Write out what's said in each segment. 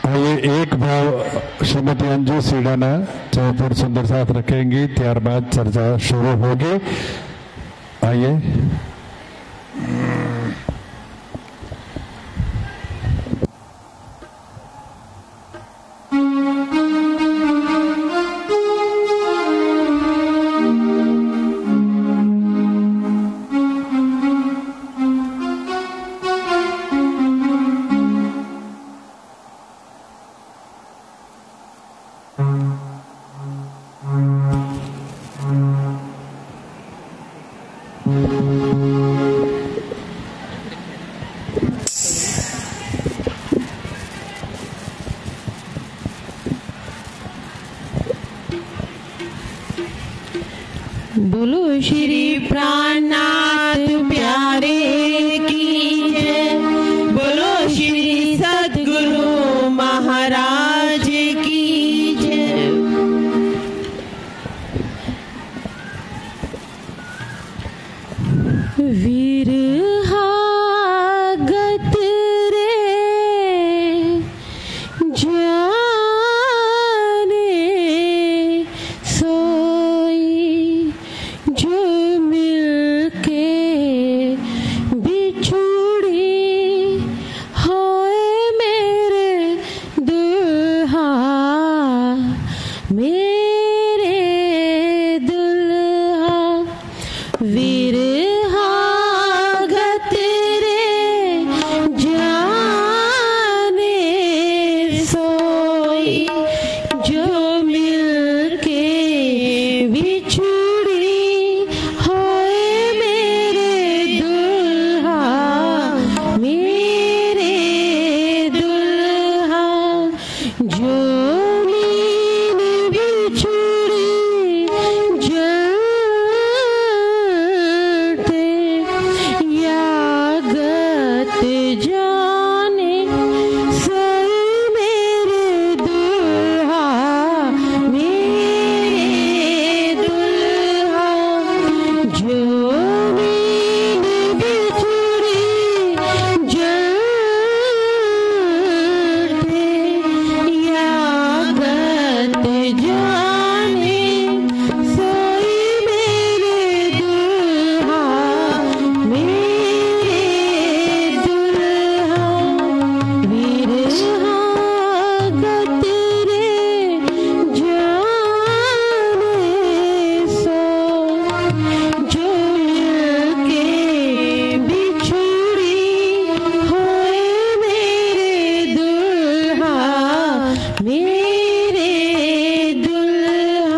आइए एक भाव श्रीमती अंजू सीडाना जयपुर सुंदर साथ रखेंगी, त्यारबाद चर्चा शुरू होगी। आइए। बोलो श्री प्राणनाथ प्यारे की जय, बोलो श्री सद्गुरु महाराज की जय। वीर हागत रे जाने सोई, जो मिलके बिछुड़ी होए मेरे दुल्हा, मेरे दुल्हा। वीर हागत रे जाने सोई, जो मिलके बिछुड़ी होए मेरे दुल्हा, मेरे दुल्हा। जो मीन बिछुड़ी जलते यागत जाने सोई मेरे दुल्हा, मेरे दुल्हा। जो मीन बिछुड़ी जलते यागत जाने सोई मेरे दुल्हा, मेरे दुल्हा। वीर हागत रे जाने सो, जो मिलके बिछुड़ी होए मेरे दुल्हा, मेरे दुल्हा।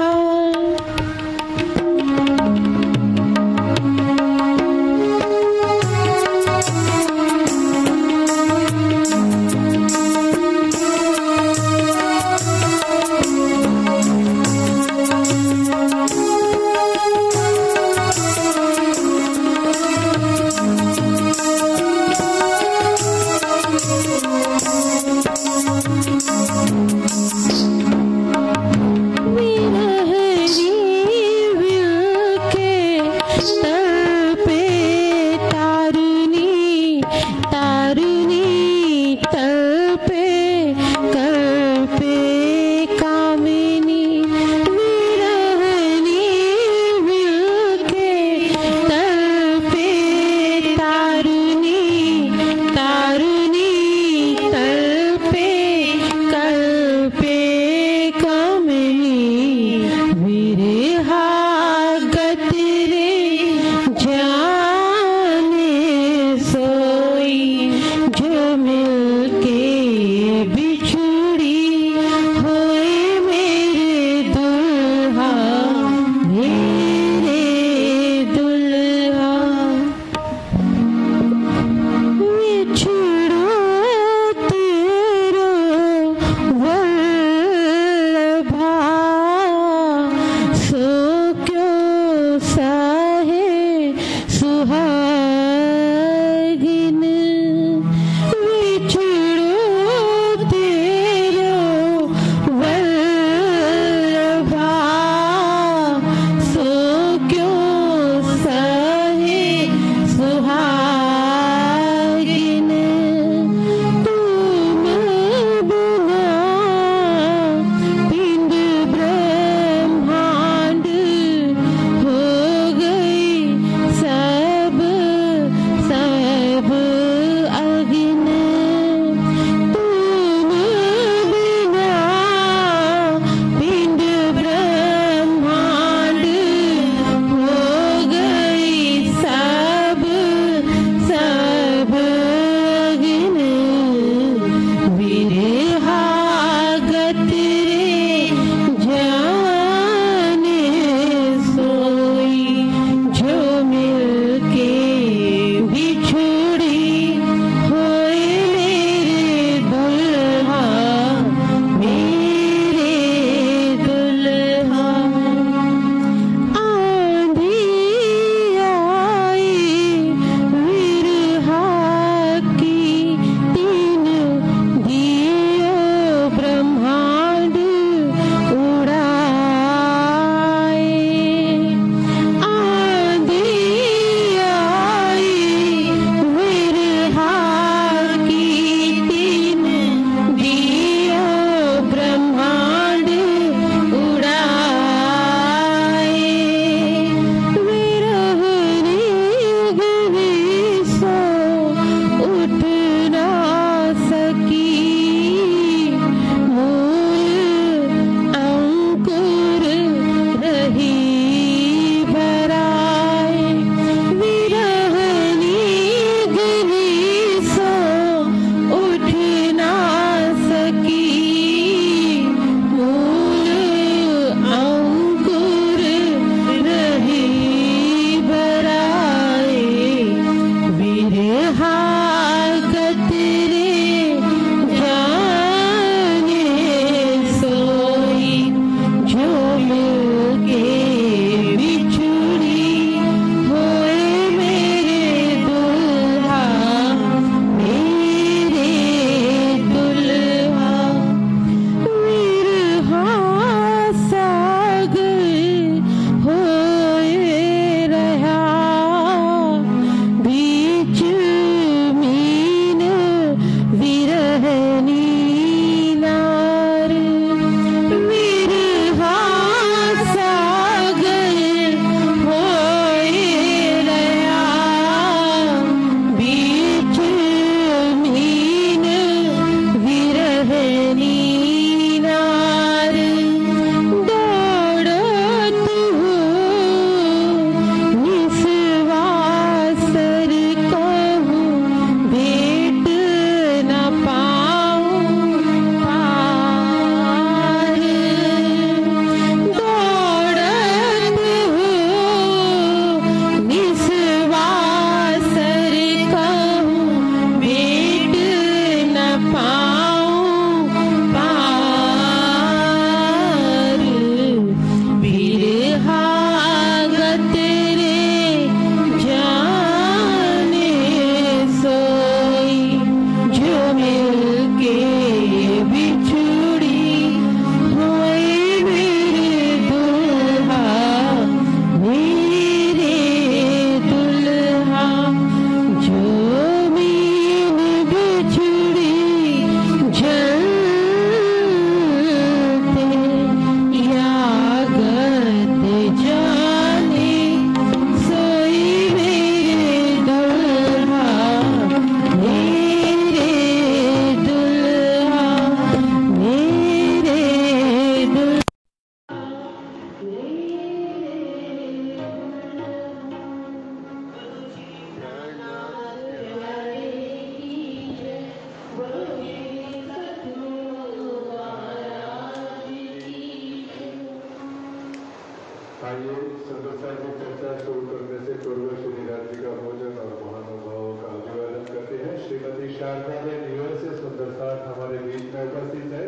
आइए संगत की चर्चा शुरू करने से पूर्व श्री राज जी का भोजन और महानुभावों का अभिवादन करते हैं। श्रीमती शारदा ने न्यूयॉर्क से सुंदर साथ हमारे बीच में उपस्थित है।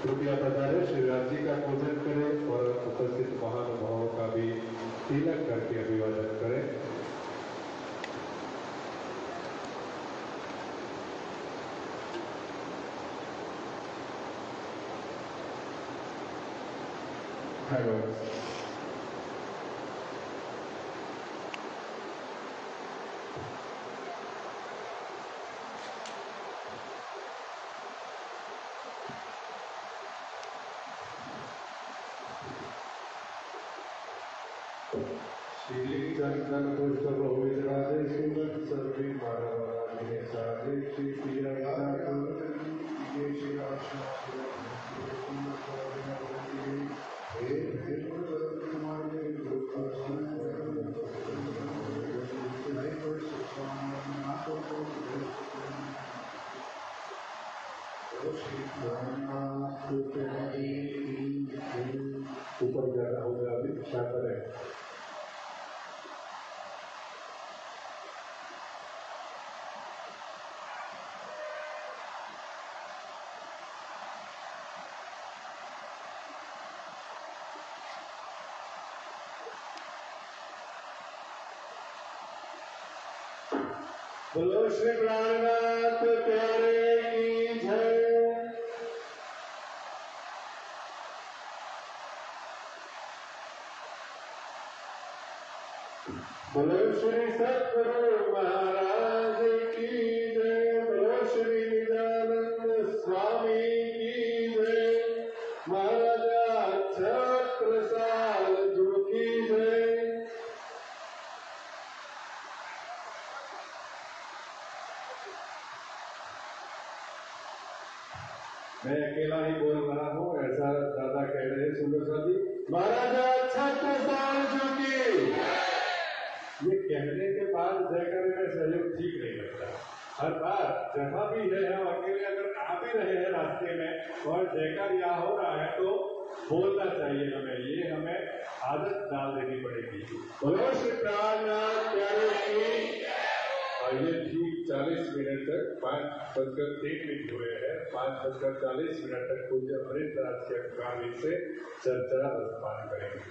कृपया पधारे, श्री राज जी का पूजन करें और उपस्थित महानुभावों का भी तिलक करके अभिवादन करें। हेलो श्री चंदन पुष्प बहुविध राधे सुगंध सर्वी मानवाने साधे श्री प्रिया ऊपर ज्यादा हो गया, अभी क्या करें। बोलो श्री प्राणनाथ प्यारे की जय। बोलो श्री सतगुरु महाराज की जय। बोलो श्री नित्यानंद स्वामी की जय। महाराजा छत्रसाल जी की जय। मैं अकेला ही बोल रहा हूँ, ऐसा दादा कह रहे हैं सुंदर साथ जी। महाराजा छत्रसाल जी की। ये कहने के बाद जयकारे में सहयोग ठीक नहीं लगता। हर बार जहाँ भी है हम अकेले अगर आ भी रहे हैं रास्ते में और जयकार यहाँ हो रहा है तो बोलना चाहिए हमें, ये हमें आदत डाल देनी पड़ेगी। बोलो श्री प्राणनाथ प्यारे की। ये ठीक 40 मिनट तक 5:03 हुए हैं। 5:40 तक पूज्य अमृतदास के अकाली से चर्चा रसपान करेंगे।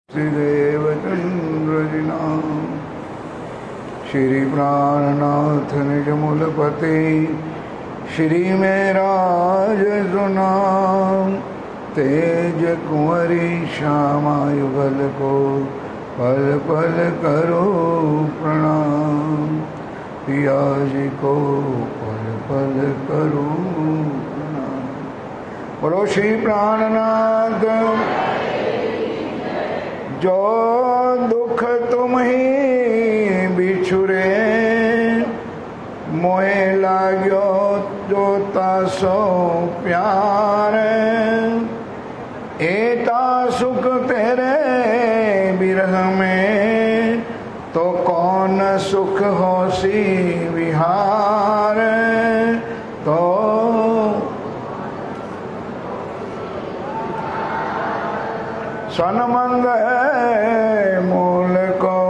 श्रीदेव चंद्रजिना श्री प्राणनाथ निज मूलपते श्री मेराज सुनाम तेज कुंवरी श्यामा युगल को पल पल करो प्रणाम। पिया जी को पल पल करो प्रणाम। बोलो श्री प्राणनाथ। जो दुख तुम ही बिछुरे मोहे लाग्यो जो तासो प्यार। एता सुख तेरे बिरह में तो कौन सुख होसी विहार। तो सनमंद है मूल को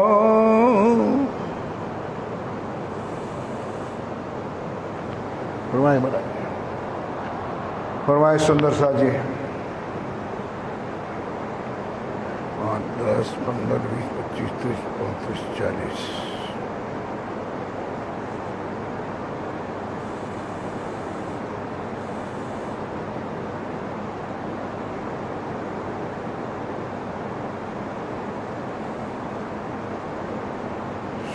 फरमाए सुंदर सा जी। 5, 10, 15, 20, 25, 30, 35, 40।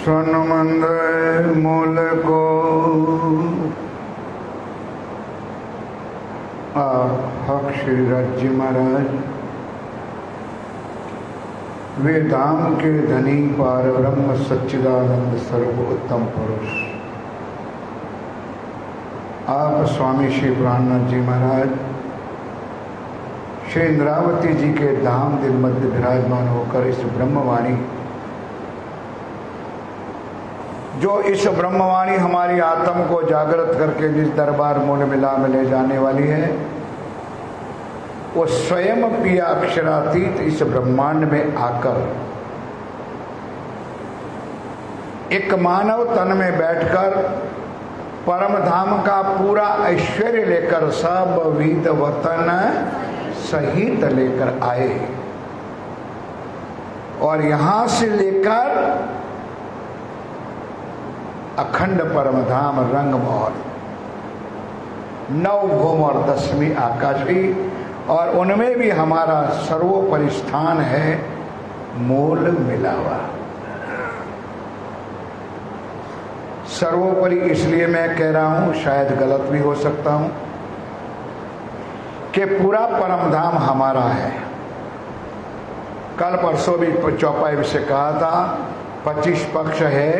सनमंद मूल को हक श्री राज जी महाराज वे धाम के धनी पार ब्रह्म सच्चिदानंद सर्वोत्तम पुरुष आप स्वामी श्री प्राणनाथ जी महाराज श्री इंद्रावती जी के धाम दिन मध्य विराजमान होकर इस ब्रह्मवाणी, जो इस ब्रह्मवाणी हमारी आत्म को जागृत करके जिस दरबार मूल मिला में ले जाने वाली है, वो स्वयं पिया अक्षरातीत इस ब्रह्मांड में आकर एक मानव तन में बैठकर परम धाम का पूरा ऐश्वर्य लेकर सब विध वतन सहित लेकर आए और यहां से लेकर अखंड परम धाम रंगमहल, नौ भूम और 10वीं आकाशी, और उनमें भी हमारा सर्वोपरि स्थान है मूल मिलावा। सर्वोपरि इसलिए मैं कह रहा हूं, शायद गलत भी हो सकता हूं, कि पूरा परम धाम हमारा है। कल परसों भी चौपाई से कहा था 25 पक्ष है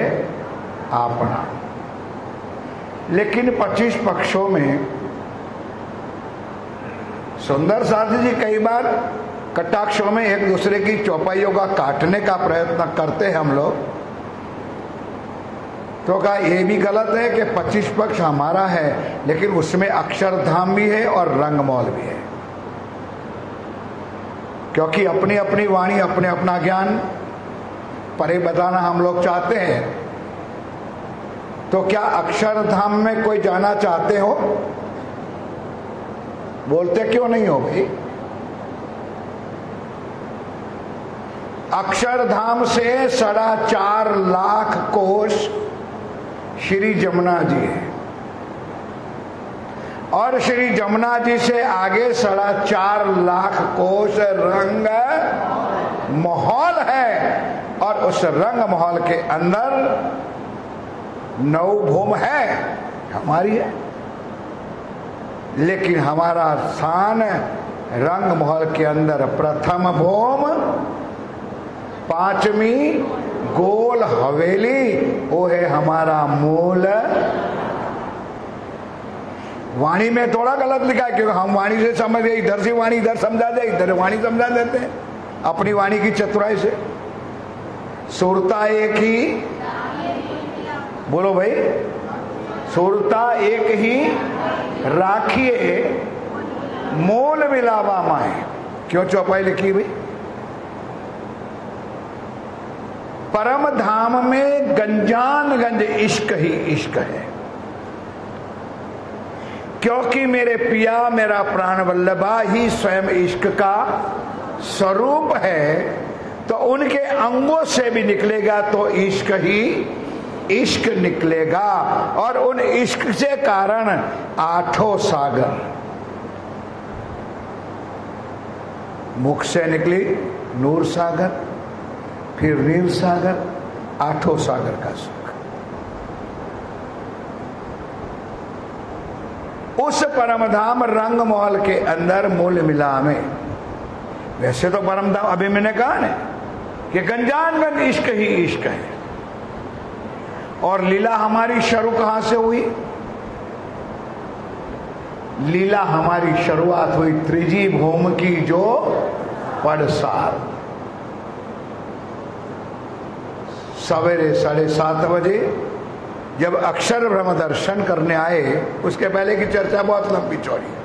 अपना, लेकिन 25 पक्षों में सुंदर साथी जी कई बार कटाक्षों में एक दूसरे की चौपाइयों का काटने का प्रयत्न करते हैं हम लोग, तो कहा यह भी गलत है कि 25 पक्ष हमारा है, लेकिन उसमें अक्षरधाम भी है और रंगमौल भी है, क्योंकि अपनी अपनी वाणी अपने अपना ज्ञान परे बताना हम लोग चाहते हैं। तो क्या अक्षरधाम में कोई जाना चाहते हो? बोलते क्यों नहीं हो भाई? अक्षरधाम से 4.5 लाख कोष श्री जमुना जी है, और श्री जमुना जी से आगे 4.5 लाख कोष रंग महल है, और उस रंग महल के अंदर 9 भूम है, हमारी है, लेकिन हमारा स्थान रंग महल के अंदर प्रथम भूम, 5वीं गोल हवेली, वो है हमारा मूल। वाणी में थोड़ा गलत लिखा है, क्योंकि हम वाणी से समझ गए, इधर से वाणी इधर समझा दे, इधर वाणी समझा देते हैं अपनी वाणी की चतुराई से। सुरता एक ही, बोलो भाई, सुरता एक ही राखिए मूल मिलावा माए। क्यों चौपाई लिखी भाई? परम धाम में गंजानगंज इश्क ही इश्क है, क्योंकि मेरे पिया मेरा प्राण वल्लभा ही स्वयं इश्क का स्वरूप है, तो उनके अंगों से भी निकलेगा तो इश्क ही इश्क निकलेगा, और उन इश्क से कारण 8 सागर, मुख से निकली नूर सागर, फिर नील सागर, 8 सागर का सुख। उस परमधाम रंगमहल के अंदर मूल मिला में, वैसे तो परमधाम अभी मैंने कहा ना कि गंजानगंज इश्क ही इश्क है, और लीला हमारी शुरू कहां से हुई? लीला हमारी शुरुआत हुई त्रिजी भूम की जो पड़साल, सवेरे 7:30 बजे जब अक्षर ब्रह्म दर्शन करने आए। उसके पहले की चर्चा बहुत लंबी चौड़ी है,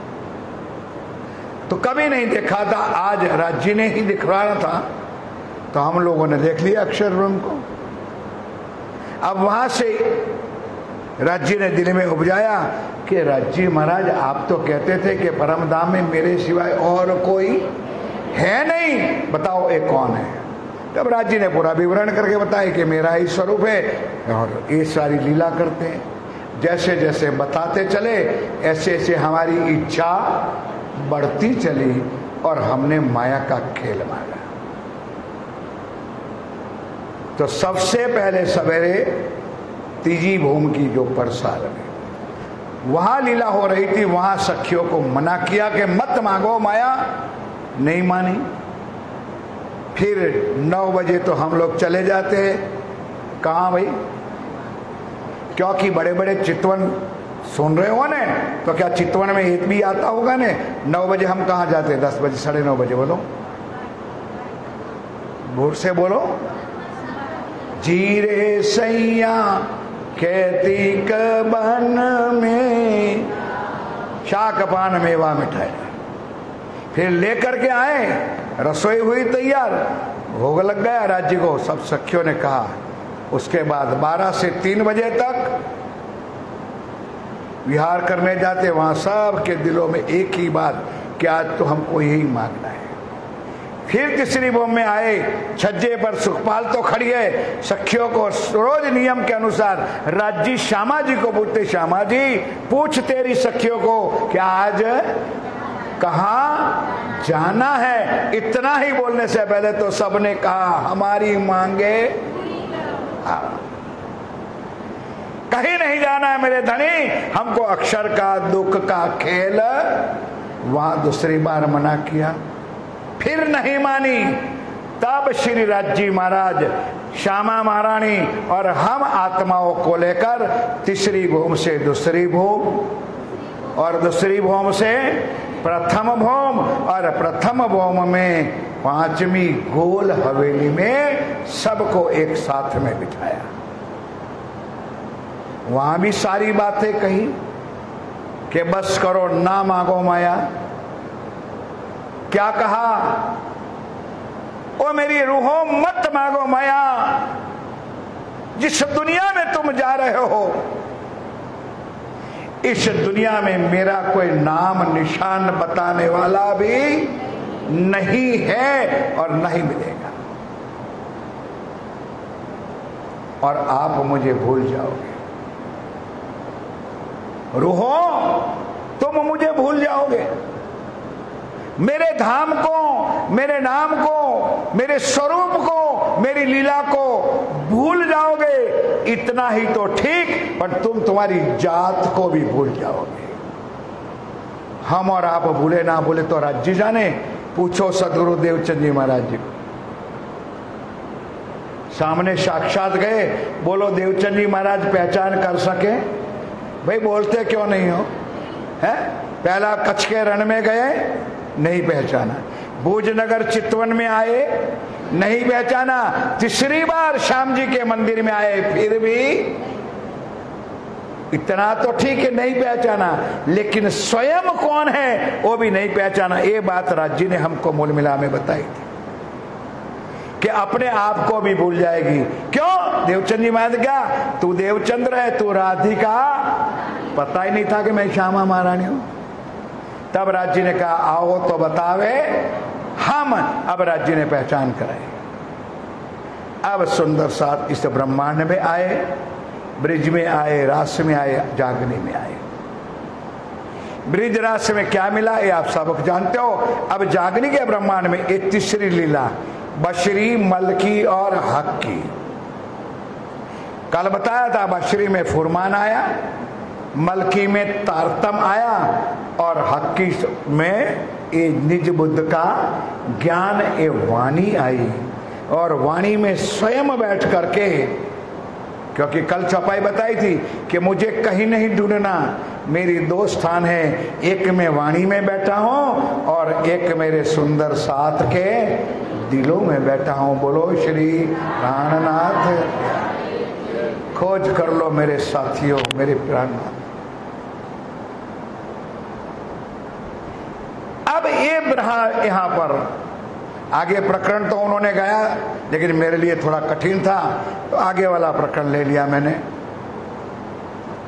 तो कभी नहीं देखा था, आज राज्य ने ही दिखवाना था, तो हम लोगों ने देख लिया अक्षर ब्रह्म को। अब वहां से राज्य ने दिल में उपजाया कि राज्य महाराज, आप तो कहते थे कि परमधाम में मेरे सिवाय और कोई है नहीं, बताओ एक कौन है? तब राज्य ने पूरा विवरण करके बताया कि मेरा ही स्वरूप है, और ये सारी लीला करते हैं। जैसे जैसे बताते चले, ऐसे ऐसे हमारी इच्छा बढ़ती चली, और हमने माया का खेल मारा। तो सबसे पहले सवेरे तीजी भूम की जो परसाल में वहां लीला हो रही थी, वहां सखियों को मना किया कि मत मांगो माया, नहीं मानी। फिर 9 बजे तो हम लोग चले जाते हैं, कहाँ भाई? क्योंकि बड़े बड़े चितवन सुन रहे हो ने? तो क्या चितवन में एक भी आता होगा ने? 9 बजे हम कहाँ जाते? 10 बजे, 9:30 बजे। बोलो, भोर से बोलो। जीरे सैया खेती कबन में, शाक पान मेवा मिठाई। फिर लेकर के आए, रसोई हुई तैयार, भोग लग गया राज्य को। सब सखियों ने कहा। उसके बाद 12 से 3 बजे तक विहार करने जाते। वहां सब के दिलों में एक ही बात कि आज तो हमको यही मांगना है। फिर तीसरी भोम में आए, छज्जे पर सुखपाल तो खड़ी है। सखियों को रोज नियम के अनुसार राज्य श्यामा जी को पूछते, श्यामा जी पूछ तेरी सखियों को कि आज कहाँ जाना है। इतना ही बोलने से पहले तो सबने कहा हमारी मांगे कहीं नहीं जाना है मेरे धनी, हमको अक्षर का दुख का खेल। वहां दूसरी बार मना किया, फिर नहीं मानी। तब श्री राज्य महाराज, श्यामा महारानी और हम आत्माओं को लेकर तीसरी भूम से दूसरी भूम, और दूसरी भूम से प्रथम भूम, और प्रथम भूम में 5वीं गोल हवेली में सबको एक साथ में बिठाया। वहां भी सारी बातें कही कि बस करो, ना मांगो माया। क्या कहा? ओ मेरी रूहों मत मांगो माया। जिस दुनिया में तुम जा रहे हो, इस दुनिया में मेरा कोई नाम निशान बताने वाला भी नहीं है और नहीं मिलेगा, और आप मुझे भूल जाओगे। रूहों, तुम मुझे भूल जाओगे, मेरे धाम को, मेरे नाम को, मेरे स्वरूप को, मेरी लीला को भूल जाओगे। इतना ही तो ठीक, पर तुम तुम्हारी जात को भी भूल जाओगे। हम और आप भूले ना भूले तो राज्य जाने। पूछो सदगुरु देवचंद जी महाराज जी को, सामने साक्षात गए। बोलो देवचंद जी महाराज पहचान कर सके? भाई बोलते क्यों नहीं हो? है? पहला कच्छ के रण में गए, नहीं पहचाना। भूजनगर चितवन में आए, नहीं पहचाना। तीसरी बार श्याम जी के मंदिर में आए, फिर भी इतना तो ठीक है, नहीं पहचाना, लेकिन स्वयं कौन है वो भी नहीं पहचाना। ये बात राज्य ने हमको मूल मिला में बताई थी कि अपने आप को भी भूल जाएगी। क्यों? देवचंद जी महाराज, क्या तू देवचंद्र है, तू राधिका? पता ही नहीं था कि मैं श्यामा महारानी हूं। तब राज्य ने कहा आओ तो बतावे हम। अब राज्य ने पहचान कराई। अब सुंदर साथ इस ब्रह्मांड में आए, ब्रिज में आए, रास में आए, जागनी में आए। ब्रिज रास में क्या मिला ये आप सब जानते हो। अब जागनी के ब्रह्मांड में एक तीसरी लीला, बशरी, मलकी और हक की। कल बताया था, बशरी में फुरमान आया, मलकी में तारतम आया, और हक्की में ये निज बुद्ध का ज्ञान ए वाणी आई। और वाणी में स्वयं बैठ करके, क्योंकि कल चौपाई बताई थी कि मुझे कहीं नहीं ढूंढना, मेरी 2 स्थान है, एक मैं वाणी में बैठा हूं और एक मेरे सुंदर साथ के दिलों में बैठा हूं। बोलो श्री प्राणनाथ, खोज कर लो मेरे साथियों, मेरे प्राणनाथ। अब ये यहां पर आगे प्रकरण तो उन्होंने गाया, लेकिन मेरे लिए थोड़ा कठिन था, तो आगे वाला प्रकरण ले लिया मैंने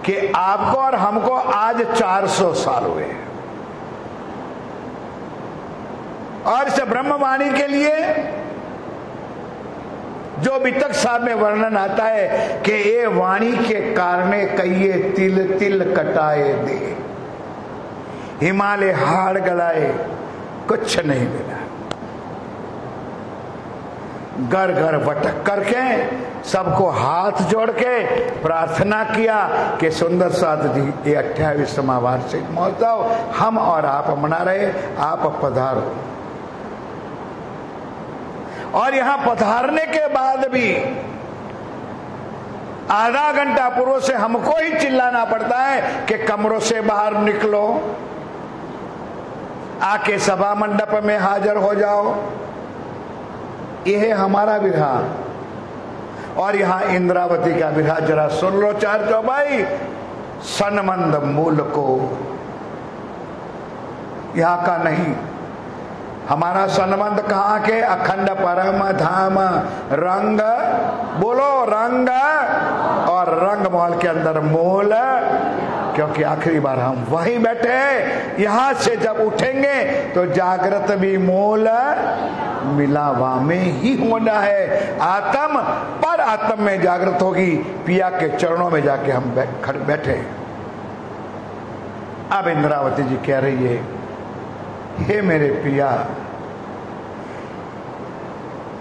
कि आपको और हमको आज 400 साल हुए, और इस ब्रह्मवाणी के लिए जो वितक साहब में वर्णन आता है कि ये वाणी के कारणे कहिए तिल तिल कटाए दे, हिमालय हाड़ गलाए, कुछ नहीं मिला। घर घर भटक करके सबको हाथ जोड़ के प्रार्थना किया कि सुंदर साथ जी ये 28वां वार्षिक महोत्सव हम और आप मना रहे, आप पधारो। और यहां पधारने के बाद भी आधा घंटा पूर्व से हमको ही चिल्लाना पड़ता है कि कमरों से बाहर निकलो, आके सभा मंडप में हाजिर हो जाओ। यह है हमारा विरह। और यहां इंद्रावती का विरह जरा सुन लो चार चौपाई। सनमंद मूल को, यहां का नहीं, हमारा सनमंद कहां के? अखंड परम धाम रंग, बोलो रंग, और रंग महल के अंदर मूल, क्योंकि आखिरी बार हम वहीं बैठे हैं। यहां से जब उठेंगे तो जागृत भी मूल मिलावा में ही होना है। आत्म पर आत्म में जागृत होगी, पिया के चरणों में जाके हम बैठे। अब इंद्रावती जी कह रही है, हे मेरे पिया,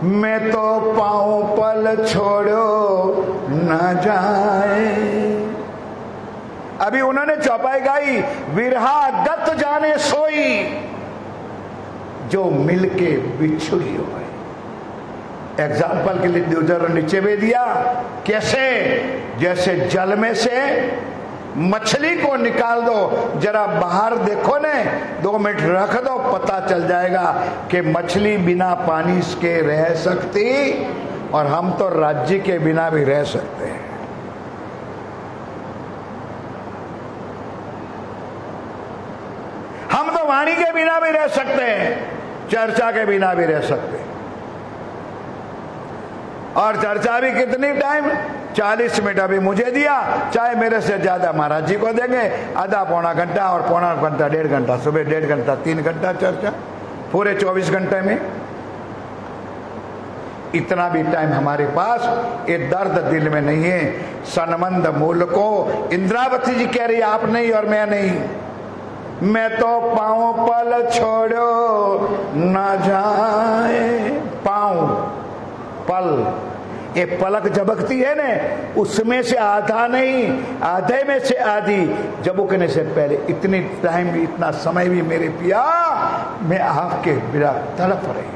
मैं तो पाँव पल छोड़ो न जाए। अभी उन्होंने चौपाई गाई, विरहा गत जाने सोई, जो मिलके बिछुड़ी हो गई। एग्जाम्पल के लिए जरा नीचे में दिया, कैसे? जैसे जल में से मछली को निकाल दो, जरा बाहर देखो ने, 2 मिनट रख दो, पता चल जाएगा कि मछली बिना पानी के रह सकती, और हम तो राज्य के बिना भी रह सकते हैं। हम तो वाणी के बिना भी रह सकते हैं, चर्चा के बिना भी रह सकते हैं। और चर्चा भी कितनी टाइम? 40 मिनट अभी मुझे दिया, चाहे मेरे से ज्यादा महाराज जी को देंगे, आधा पौना घंटा, और पौना घंटा 1.5 घंटा, सुबह 1.5 घंटा 3 घंटा चर्चा, पूरे 24 घंटे में। इतना भी टाइम हमारे पास ये दर्द दिल में नहीं है। सनमंद मूल को इंद्रावती जी कह रही, आप नहीं और मैं नहीं, मैं तो पाँव पल छोड़ो न जाए। पाँव पल, ये पलक झपकती है ना, उसमें से आधा नहीं, आधे में से आधी झपकने से पहले इतनी टाइम भी, इतना समय भी मेरे पिया, मैं आपके बिना तड़प रही।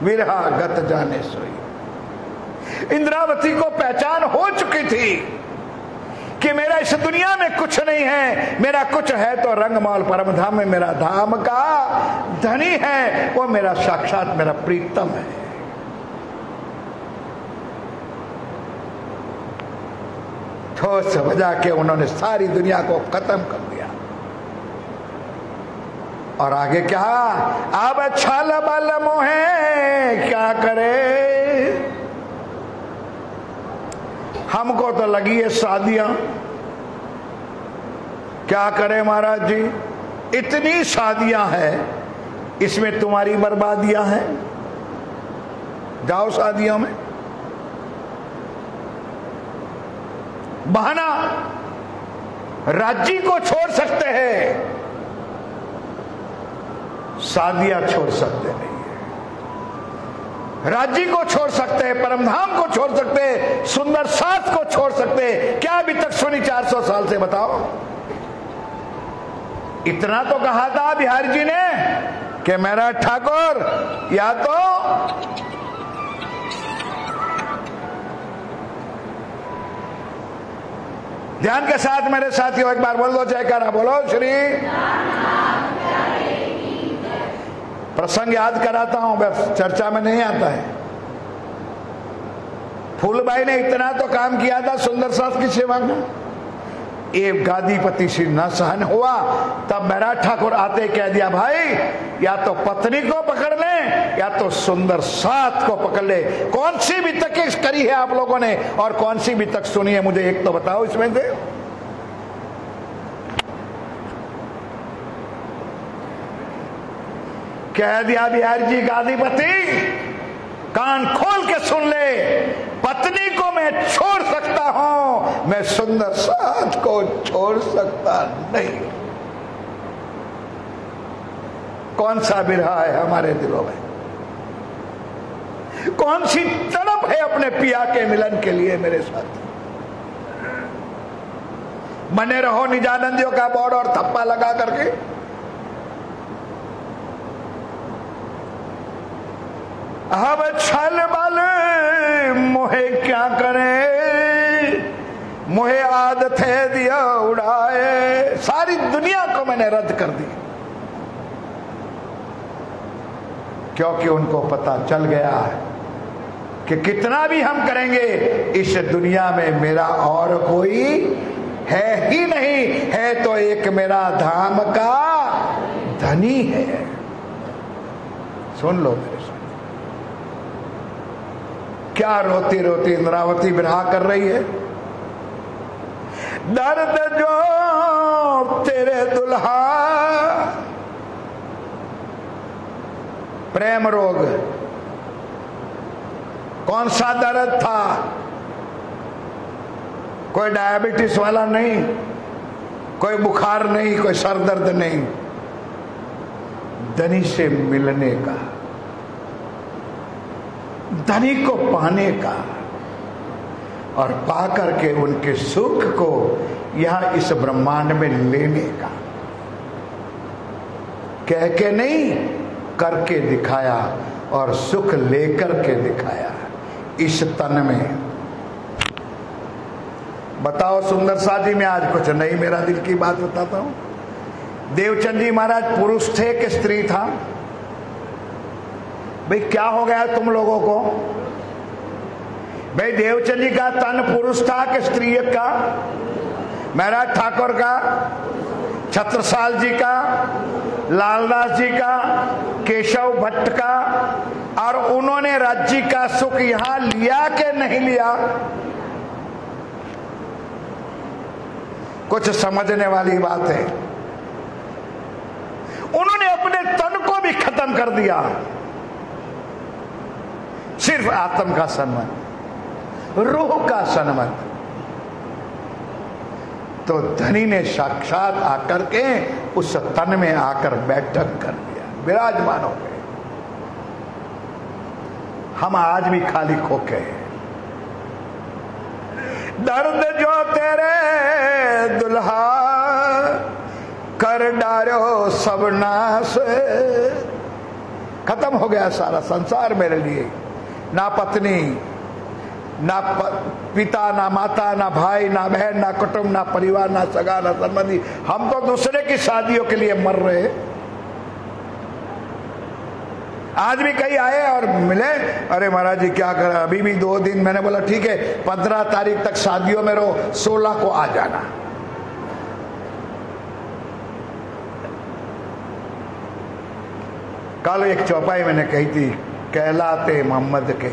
विरहा गत जाने सोई। इंद्रावती को पहचान हो चुकी थी कि मेरा इस दुनिया में कुछ नहीं है, मेरा कुछ है तो रंगमहल परम धाम में मेरा धाम का धनी है, वो मेरा साक्षात मेरा प्रीतम है। ठोस बजा के उन्होंने सारी दुनिया को खत्म कर दिया। और आगे क्या? अब छल बल मोहे क्या करे। हमको तो लगी है शादियां, क्या करें महाराज जी, इतनी शादियां हैं, इसमें तुम्हारी बर्बादियां हैं, जाओ शादियों में। बहाना, राज्य को छोड़ सकते हैं, शादियां छोड़ सकते नहीं। राज्य को छोड़ सकते हैं, परमधाम को छोड़ सकते हैं, सुंदर साथ को छोड़ सकते हैं। क्या अभी तक सुनी 400 साल से, बताओ। इतना तो कहा था बिहारी जी ने कि मेरा ठाकुर या तो ध्यान के साथ मेरे साथियों एक बार बोल दो जयकारा, बोलो श्री। प्रसंग याद कराता हूं, बस चर्चा में नहीं आता है। फूलबाई ने इतना तो काम किया था सुंदर सास की सेवा में, एक गादीपति से न सहन हुआ, तब मेरा ठाकुर आते कह दिया, भाई या तो पत्नी को पकड़ ले या तो सुंदर साथ को पकड़ ले। कौन सी भी तक करी है आप लोगों ने और कौन सी भी तक सुनी है, मुझे एक तो बताओ इसमें से। कह दिया बिहारी जी गादीपति, कान खोल के सुन ले, पत्नी को मैं छोड़ सकता हूं, मैं सुंदर साथ को छोड़ सकता नहीं। कौन सा बिरहा है हमारे दिलों में, कौन सी तड़प है अपने पिया के मिलन के लिए मेरे साथ। बने रहो निजानंदियों का बोर्ड और थप्पा लगा करके। अब छल बल मोहे सारी दुनिया को मैंने रद्द कर दी, क्योंकि उनको पता चल गया है कि कितना भी हम करेंगे इस दुनिया में मेरा और कोई है ही नहीं, है तो एक मेरा धाम का धनी है। सुन लो मेरे साथ, क्या रोती रोती इंद्रावती विरह कर रही है। दर्द जो तेरे दुल्हा, प्रेम रोग, कौन सा दर्द था? कोई डायबिटीज वाला नहीं, कोई बुखार नहीं, कोई सर दर्द नहीं, धनी से मिलने का, धनी को पाने का और पाकर के उनके सुख को यहां इस ब्रह्मांड में लेने का। कह के नहीं, करके दिखाया और सुख लेकर के दिखाया इस तन में। बताओ सुंदर साजी, मैं आज कुछ नहीं मेरा दिल की बात बताता हूं। देवचंद जी महाराज पुरुष थे कि स्त्री था? भाई क्या हो गया तुम लोगों को? भाई देवचंद जी का तन पुरुष था कि स्त्री का? महाराज ठाकुर का, छत्रसाल जी का, लालदास जी का, केशव भट्ट का, और उन्होंने राज्य का सुख यहां लिया कि नहीं लिया? कुछ समझने वाली बात है। उन्होंने अपने तन को भी खत्म कर दिया, सिर्फ आत्म का सन्मान, रूह का सन्मान। तो धनी ने साक्षात आकर के उस तन में आकर बैठक कर दिया, विराजमान हो गए। हम आज भी खाली खोखे हैं। दर्द जो तेरे दुल्हा कर डारो सब नाश, खत्म हो गया सारा संसार मेरे लिए। ना पत्नी, ना पिता, ना माता, ना भाई, ना बहन, ना कुटुंब, ना परिवार, ना सगा, ना संबंधी। हम तो दूसरे की शादियों के लिए मर रहे। आज भी कई आए और मिले, अरे महाराज जी क्या करें, अभी भी 2 दिन। मैंने बोला ठीक है 15 तारीख तक शादियों में रहो, 16 को आ जाना। कल एक चौपाई मैंने कही थी, कहलाते मोहम्मद के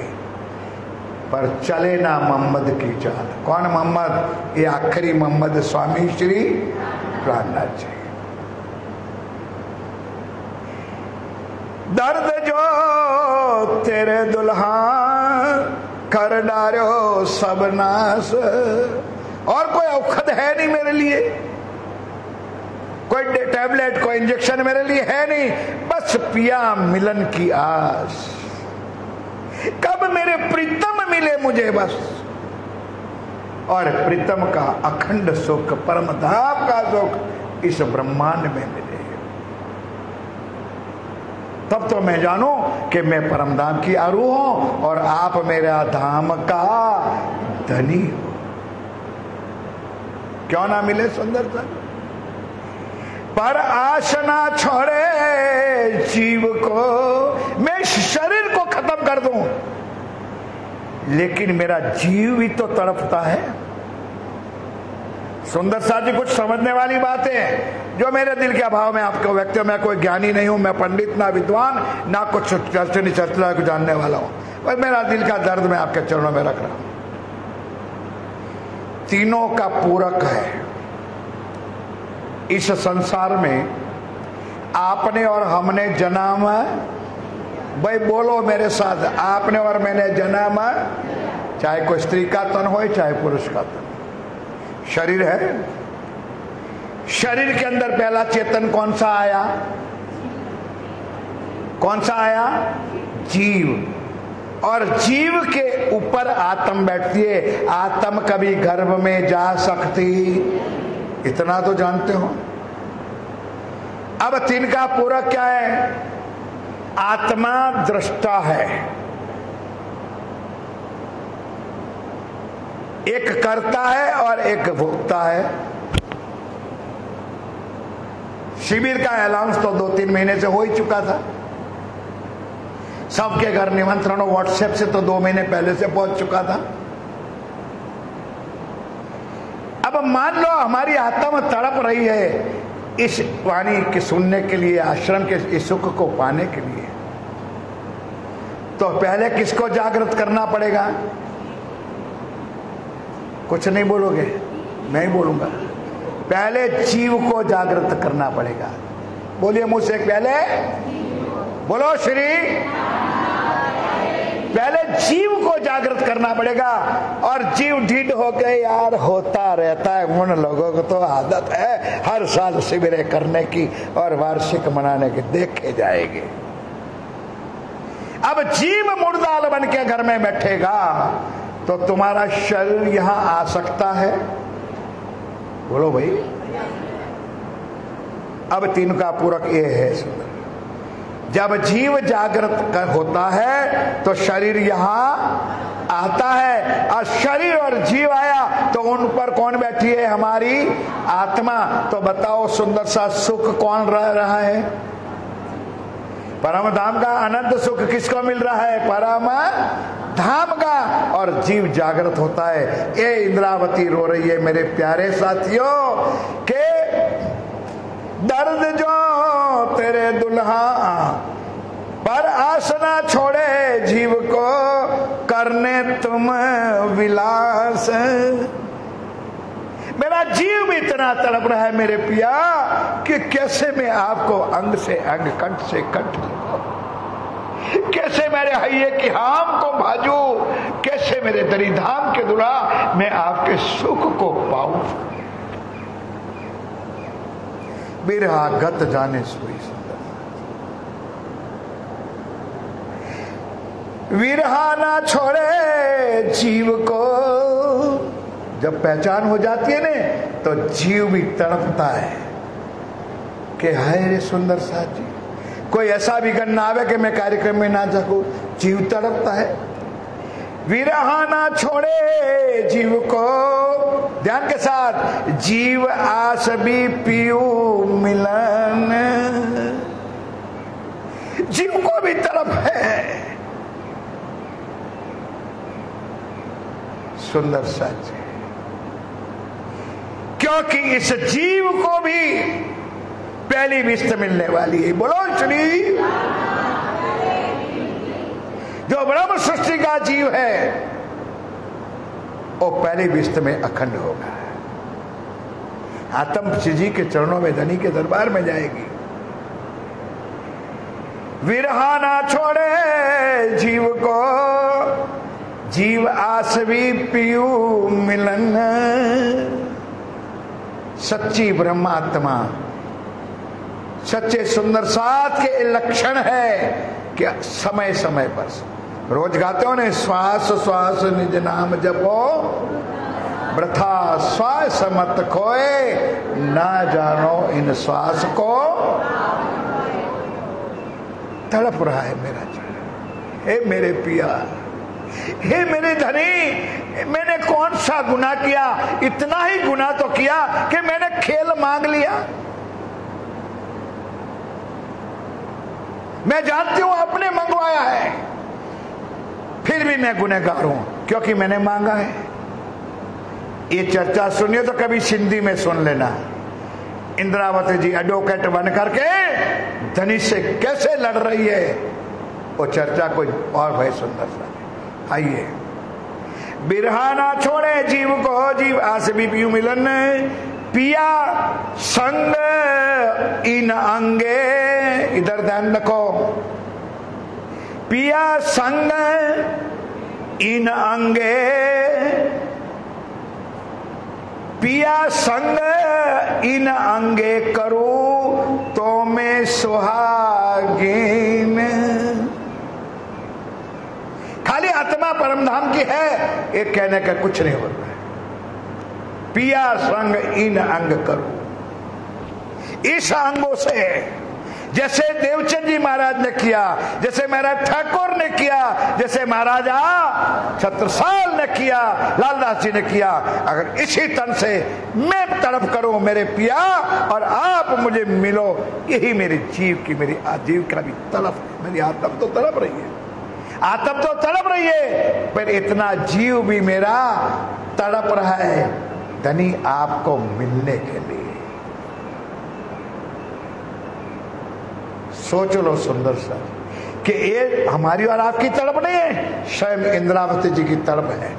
पर चले ना मोहम्मद की चाल। कौन मोहम्मद? ये आखिरी मोहम्मद स्वामी श्री प्राणनाथ जी। दर्द जो तेरे दुल्हा कर डारो सब नाश, और कोई औषध है नहीं मेरे लिए, कोई टैबलेट, कोई इंजेक्शन मेरे लिए है नहीं, बस पिया मिलन की आस। कब मेरे प्रीतम मिले मुझे बस, और प्रीतम का अखंड सुख, परम धाम का सुख इस ब्रह्मांड में मिले, तब तो मैं जानूं कि मैं परम धाम की आरू हूं और आप मेरा धाम का धनी हो। क्यों ना मिले सुंदर सा? पर आश ना छोड़े जीव को, मैं शरीर को खत्म कर दूं, लेकिन मेरा जीव भी तो तड़पता है। सुंदर साथ जी कुछ समझने वाली बात है जो मेरे दिल के अभाव में आपको व्यक्त। मैं कोई ज्ञानी नहीं हूं, मैं पंडित ना विद्वान, ना कुछ चर्चा को जानने वाला हूं, पर मेरा दिल का दर्द मैं आपके चरणों में रख रहा हूं। तीनों का पूरक है इस संसार में। आपने और हमने जन्म, भाई बोलो मेरे साथ, आपने और मैंने जन्म, चाहे कोई स्त्री का तन हो चाहे पुरुष का तन, शरीर है। शरीर के अंदर पहला चेतन कौन सा आया? कौन सा आया? जीव। और जीव के ऊपर आत्म बैठती है। आत्म कभी गर्भ में जा सकती, इतना तो जानते हो। अब तीन का पूरक क्या है? आत्मा दृष्टा है, एक करता है और एक भोगता है। शिविर का अनाउंस तो 2-3 महीने से हो ही चुका था। सबके घर निमंत्रण व्हाट्सएप से तो 2 महीने पहले से पहुंच चुका था। अब मान लो हमारी आत्मा तड़प रही है इस वाणी के सुनने के लिए, आश्रम के इस सुख को पाने के लिए, तो पहले किसको जागृत करना पड़ेगा? कुछ नहीं बोलोगे? मैं ही बोलूंगा। पहले जीव को जागृत करना पड़ेगा। बोलिए मुझसे, पहले बोलो श्री। पहले जीव को जागृत करना पड़ेगा। और जीव ढीठ होके यार होता रहता है। उन लोगों को तो आदत है हर साल शिविरें करने की और वार्षिक मनाने की, देखे जाएंगे। अब जीव मुर्दाल बन के घर में बैठेगा तो तुम्हारा शरीर यहां आ सकता है? बोलो भाई। अब 3 का पूरक ये है सुंदर। जब जीव जागृत होता है तो शरीर यहां आता है, और शरीर और जीव आया तो उन पर कौन बैठी है? हमारी आत्मा। तो बताओ सुंदर सा सुख कौन रह रहा है? परम धाम का अनंत सुख किसको मिल रहा है? परम धाम का। और जीव जागृत होता है। ये इंद्रावती रो रही है मेरे प्यारे साथियों के दर्द जो तेरे दुल्हा पर आसना छोड़े जीव को करने तुम विलास। मेरा जीव भी इतना तड़प रहा है मेरे पिया कि कैसे मैं आपको अंग से अंग, कंठ से कंठ, कैसे मेरे हैये की हाम को भाजू, कैसे मेरे दरिधाम के दुल्हा मैं आपके सुख को पाऊं। बिरहा गत जाने सोई सुंदर, विरहा ना छोड़े जीव को। जब पहचान हो जाती है ना तो जीव भी तड़पता है कि हाय रे सुंदर साथ जी। कोई ऐसा विघ्न ना आवे कि मैं कार्यक्रम में ना सकूं, जीव तड़पता है। विरहा ना छोड़े जीव को, ध्यान के साथ, जीव आस भी पीयू मिलन। जीव को भी तड़प है सुंदर साथ, क्योंकि इस जीव को भी पहली विस्त मिलने वाली है। बोलो श्री। जो ब्रह्म सृष्टि का जीव है वो पहली विस्त में अखंड होगा। आत्म जी के चरणों में, धनी के दरबार में जाएगी। विरहा ना छोड़े जीव को, जीव आसवी पीयू मिलन। सच्ची ब्रह्मात्मा, सच्चे सुंदर साथ के लक्षण है कि समय समय पर, रोज गाते हो ने, श्वास श्वास निज नाम जपो, वृथा श्वास मत खोए, ना जानो इन श्वास को। तड़प रहा है मेरा चरण। हे मेरे पिया, हे मेरे धनी, मैंने कौन सा गुनाह किया? इतना ही गुनाह तो किया कि मैंने खेल मांग लिया। मैं जानती हूं आपने मंगवाया है, फिर भी मैं गुनहगार हूं क्योंकि मैंने मांगा है। ये चर्चा सुनिए तो कभी सिंधी में सुन लेना। इंद्रावती जी एडवोकेट बन करके धनी से कैसे लड़ रही है, वो चर्चा कोई और भाई सुंदर सा। आइए। बिरहा ना छोड़े जीव को, जीव आस भी पीयू मिलन। पिया संग इन अंगे, इधर ध्यान रखो, पिया संग इन अंगे, पिया संग इन अंगे करूं तो मैं सुहागिन। खाली आत्मा परमधाम की है, एक कहने का कुछ नहीं होता है। पिया संग इन अंग करूं, इस अंगों से जैसे देवचंद जी महाराज ने किया, जैसे महाराज ठाकुर ने किया, जैसे महाराजा छत्रसाल ने किया, लालदास जी ने किया। अगर इसी तन से मैं तड़प करूं मेरे पिया और आप मुझे मिलो, यही मेरे जीव की, मेरी आजीविका भी तड़प, मेरी आत्मा तो तड़प रही है, आत्मा तो तड़प रही है, पर इतना जीव भी मेरा तड़प रहा है धनी आपको मिलने के लिए। सोच लो सुंदर सर कि ये हमारी और आपकी तड़प नहीं है, स्वयं इंद्रावती जी की तड़प है।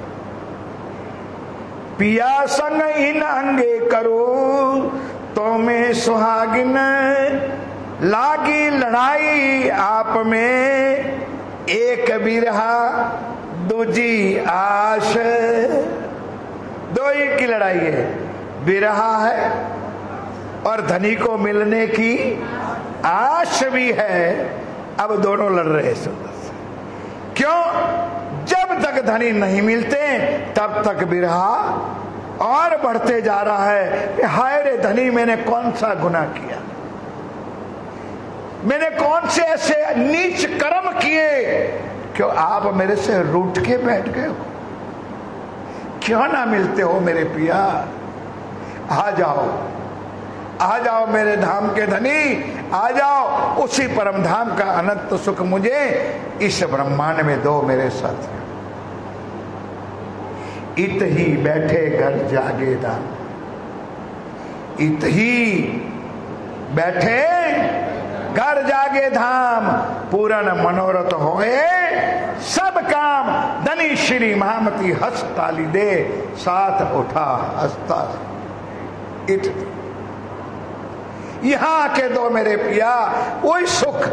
पिया संग इन अंगे करो तो मैं सुहागिन, लागी लड़ाई आप में एक बिरहा दूजी आश। दो ही की लड़ाई है, बिरहा है और धनी को मिलने की आश भी है। अब दोनों लड़ रहे हैं सुंदर से। क्यों? जब तक धनी नहीं मिलते तब तक बिरहा और बढ़ते जा रहा है। हाय रे धनी, मैंने कौन सा गुनाह किया, मैंने कौन से ऐसे नीच कर्म किए, क्यों आप मेरे से रूठ के बैठ गए हो? क्यों ना मिलते हो मेरे पिया? आ जाओ, आ जाओ मेरे धाम के धनी, आ जाओ, उसी परम धाम का अनंत सुख मुझे इस ब्रह्मांड में दो मेरे साथ। इत ही बैठे घर जागे धाम, इत ही बैठे घर जागे धाम, पूरन मनोरथ होए सब काम। धनी श्री महामती हस्ताली दे, साथ उठा हस्ता। इत यहां आके दो मेरे पिया वही सुख।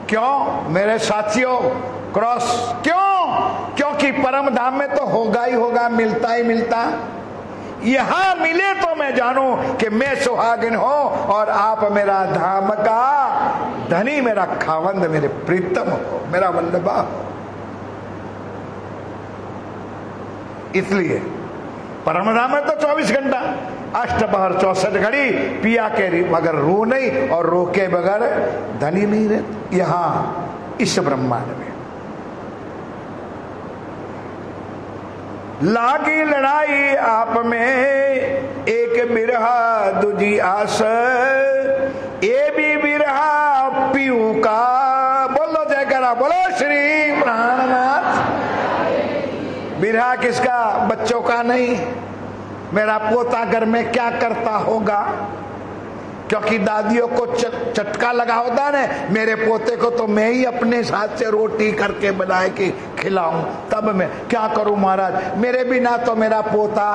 क्यों मेरे साथियों? क्रॉस क्यों? क्योंकि परम धाम में तो होगा ही होगा, मिलता ही मिलता। यहां मिले तो मैं जानूं कि मैं सुहागिन हूं और आप मेरा धाम का धनी, मेरा खावंद, मेरे प्रीतम हो, मेरा वल्लभा हो। इसलिए परम धाम में तो 24 घंटा, अष्टपहर 64 घड़ी पिया के बगैर रो नहीं और रो के बगैर धनी नहीं रहते। यहां इस ब्रह्मांड में लागी लड़ाई आप में एक बिरहा दूजी आस, ये भी बिरहा पीऊ का। बोलो जयकारा, बोलो श्री प्राणनाथ। बिरहा किसका? बच्चों का नहीं। मेरा पोता घर में क्या करता होगा, क्योंकि दादियों को चटका लगा होता है ना, मेरे पोते को तो मैं ही अपने हाथ से रोटी करके बनाए के खिलाऊं, तब मैं क्या करूं महाराज, मेरे बिना तो मेरा पोता।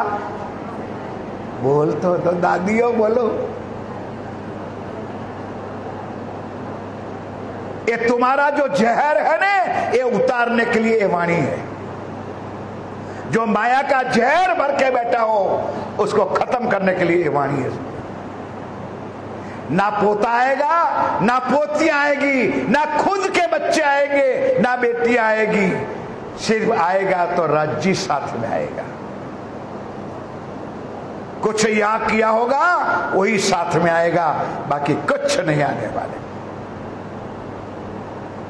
बोल तो दादियों बोलो, ये तुम्हारा जो जहर है ना, ये उतारने के लिए ये वाणी है। जो माया का जहर भर के बैठा हो उसको खत्म करने के लिए ये वाणी है। ना पोता आएगा, ना पोती आएगी, ना खुद के बच्चे आएंगे, ना बेटी आएगी, सिर्फ आएगा तो राज्य साथ में आएगा। कुछ यहां किया होगा वही साथ में आएगा, बाकी कुछ नहीं आने वाले।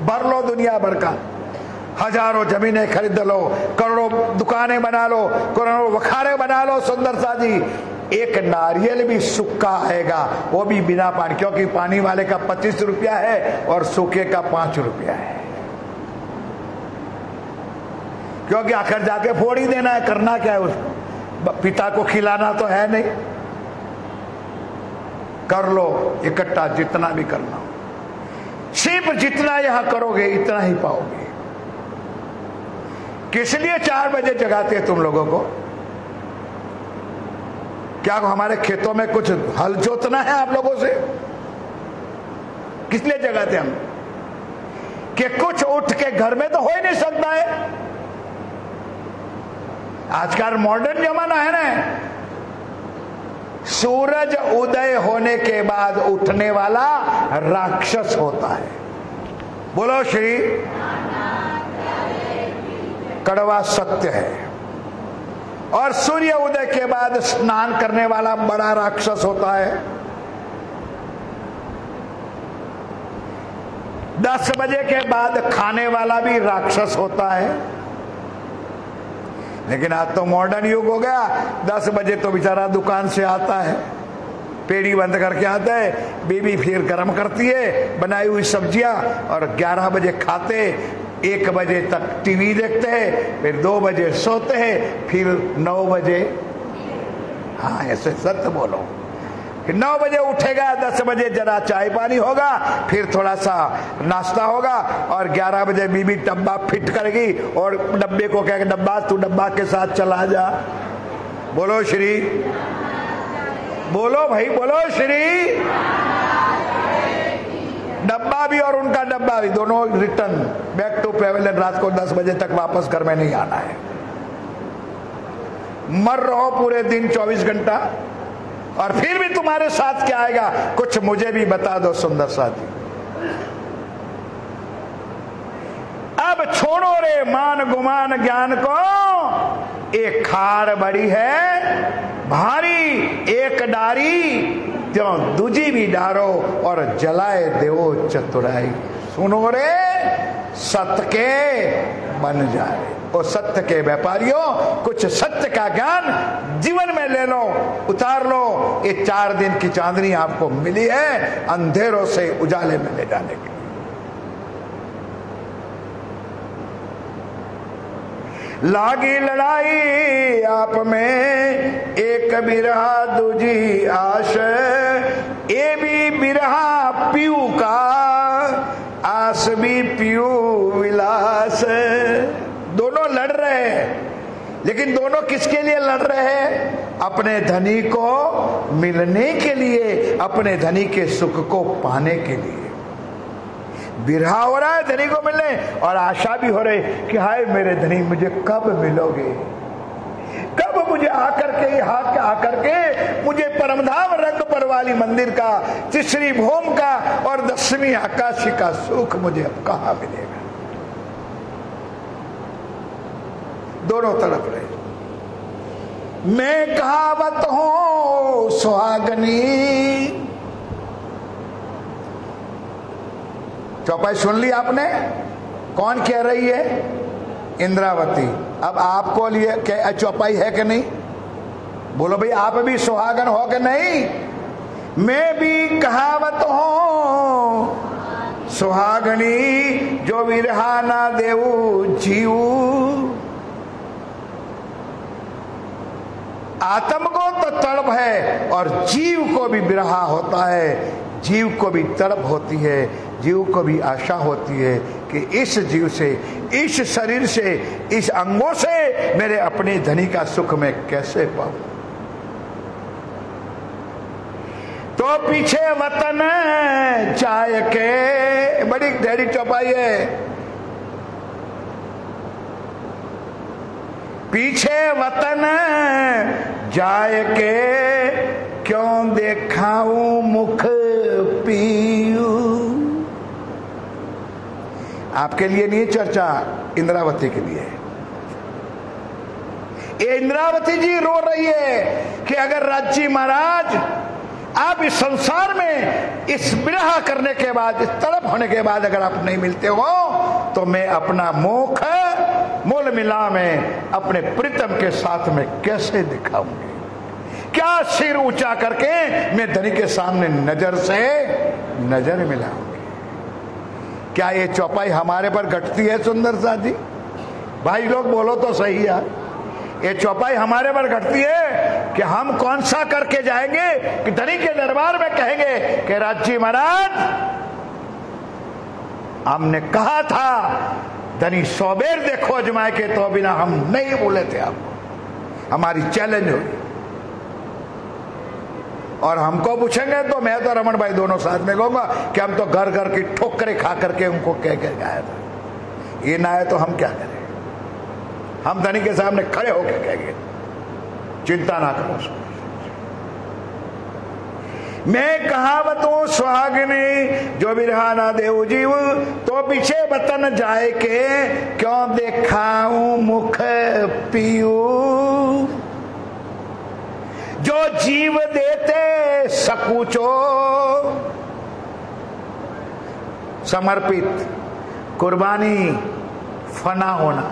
भर लो दुनिया भर का, हजारों जमीनें खरीद लो, करोड़ों दुकानें बना लो, करोड़ों वखारे बना लो, सुंदर सा जी, एक नारियल भी सूखा आएगा, वो भी बिना पानी, क्योंकि पानी वाले का 25 रुपया है और सूखे का 5 रुपया है। क्योंकि आखिर जाके फोड़ ही देना है, करना क्या है उसको, पिता को खिलाना तो है नहीं। कर लो इकट्ठा जितना भी करना हो, सिर्फ जितना यहां करोगे इतना ही पाओगे। किस लिए 4 बजे जगाते हैं तुम लोगों को? क्या हमारे खेतों में कुछ हल जोतना है आप लोगों से? किस लिए जगाते हम? कि कुछ उठ के घर में तो हो ही नहीं सकता है। आजकल मॉडर्न जमाना है ना, सूरज उदय होने के बाद उठने वाला राक्षस होता है। बोलो श्री, कड़वा सत्य है। और सूर्य उदय के बाद स्नान करने वाला बड़ा राक्षस होता है। 10 बजे के बाद खाने वाला भी राक्षस होता है। लेकिन आज तो मॉडर्न युग हो गया, 10 बजे तो बेचारा दुकान से आता है, पेड़ी बंद करके आता है, बीबी फिर गर्म करती है बनाई हुई सब्जियां, और 11 बजे खाते, 1 बजे तक टीवी देखते हैं, फिर 2 बजे सोते हैं, फिर 9 बजे, हाँ ऐसे सत्य बोलो, फिर 9 बजे उठेगा, 10 बजे जरा चाय पानी होगा, फिर थोड़ा सा नाश्ता होगा, और 11 बजे बीबी डब्बा फिट करेगी और डब्बे को कहेगा डब्बा तू डब्बा के साथ चला जा। बोलो श्री, बोलो भाई, बोलो श्री। डब्बा भी और उनका डब्बा भी, दोनों रिटर्न बैक टू पेवेलियन, रात को 10 बजे तक वापस घर में नहीं आना है। मर रहो पूरे दिन 24 घंटा, और फिर भी तुम्हारे साथ क्या आएगा, कुछ मुझे भी बता दो सुंदर साथी। अब छोड़ो रे मान गुमान ज्ञान को, एक खार बड़ी है भारी, एक डारी त्यों दूजी भी डारो, और जलाए देवो चतुराई। सुनो रे सत्य के बन जाए, और सत्य के व्यापारियों, कुछ सत्य का ज्ञान जीवन में ले लो, उतार लो। ये 4 दिन की चांदनी आपको मिली है अंधेरों से उजाले में ले जाने के लिए। लागी लड़ाई आप में, एक बिरहा दूजी आश, ये भी बिरहा पीऊ का, आस भी पीऊ विलास। दोनों लड़ रहे हैं, लेकिन दोनों किसके लिए लड़ रहे हैं? अपने धनी को मिलने के लिए, अपने धनी के सुख को पाने के लिए। बिरहा हो रहा है धनी को मिलने, और आशा भी हो रही कि हाय मेरे धनी मुझे कब मिलोगे, कब मुझे आकर के यहाँ आकर के मुझे परमधाम रंग पर वाली मंदिर का, तीसरी भूम का और 10वीं आकाशी का सुख मुझे अब कहाँ मिलेगा। दोनों तरफ रहे। मैं कहावत हूं सुहागनी, चौपाई सुन ली आपने, कौन कह रही है? इंद्रावती। अब आपको लिए क्या चौपाई है कि नहीं? बोलो भाई, आप भी सुहागन हो कि नहीं? मैं भी कहावत हूं सुहागनी, जो विरहा ना देऊ जीव। आत्म को तो तड़प है, और जीव को भी विरहा होता है, जीव को भी तड़प होती है, जीव को भी आशा होती है कि इस जीव से, इस शरीर से, इस अंगों से मेरे अपने धनी का सुख मैं कैसे पाऊं। तो पीछे वतन चाय के, बड़ी गहरी चौपाई है, पीछे वतन जाए के, क्यों देखाऊं मुख पीऊ। आपके लिए नहीं चर्चा, इंद्रावती के लिए। ये इंद्रावती जी रो रही है कि अगर राज्य महाराज आप इस संसार में इस विरह करने के बाद, इस तड़प होने के बाद अगर आप नहीं मिलते हो, तो मैं अपना मुख मूल मिला में अपने प्रीतम के साथ में कैसे दिखाऊंगी? क्या सिर ऊंचा करके मैं धनी के सामने नजर से नजर मिलाऊंगी? क्या ये चौपाई हमारे पर घटती है सुंदर साथी? भाई लोग बोलो तो सही यार, ये चौपाई हमारे पर घटती है कि हम कौन सा करके जाएंगे कि धनी के दरबार में कहेंगे कि राज्य महाराज हमने कहा था धनी 100 बेर देखो अजमाए के, तो बिना हम नहीं बोले थे आपको, हमारी चैलेंज होगी। और हमको पूछेंगे तो मैं तो रमन भाई दोनों साथ में कहूंगा कि हम तो घर घर की ठोकरें खा करके उनको कह के गाया था। ये ना है तो हम क्या करें? हम धनी के सामने खड़े होकर कहेंगे चिंता ना करो। मैं कहावतों सुहागिनी, जो बिरहा ना देव जीव, तो पीछे वतन जाए के, क्यों देखाऊं मुख पीऊ। जो जीव देते सकुचो, समर्पित, कुर्बानी, फना होना।